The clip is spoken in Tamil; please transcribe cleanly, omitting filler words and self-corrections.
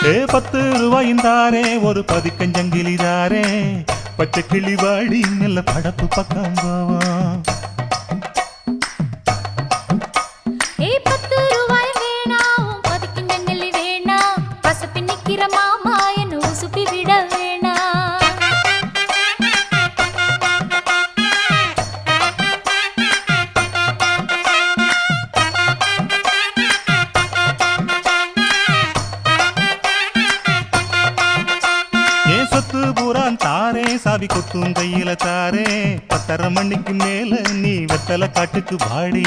10 ரூபாயும் தாரே ஒரு பதிக்கஞ்சங்கிலி தாரே பச்சை கிளி வாடி நல்ல படப்பு பக்கம் போவோம் 10 ரூபாய் வேணாம் பதிக்கஞ்சங்கிலி வேணாம் பசப்பி நிக்கிற மாமா என்ன உசுப்பி விட வேணாம் சொத்து பூரான் தாரே சாவி கொத்தும் கையில தாரே 10:30 மணிக்கு மேல நீ வெத்தலை காட்டுக்கு வாடி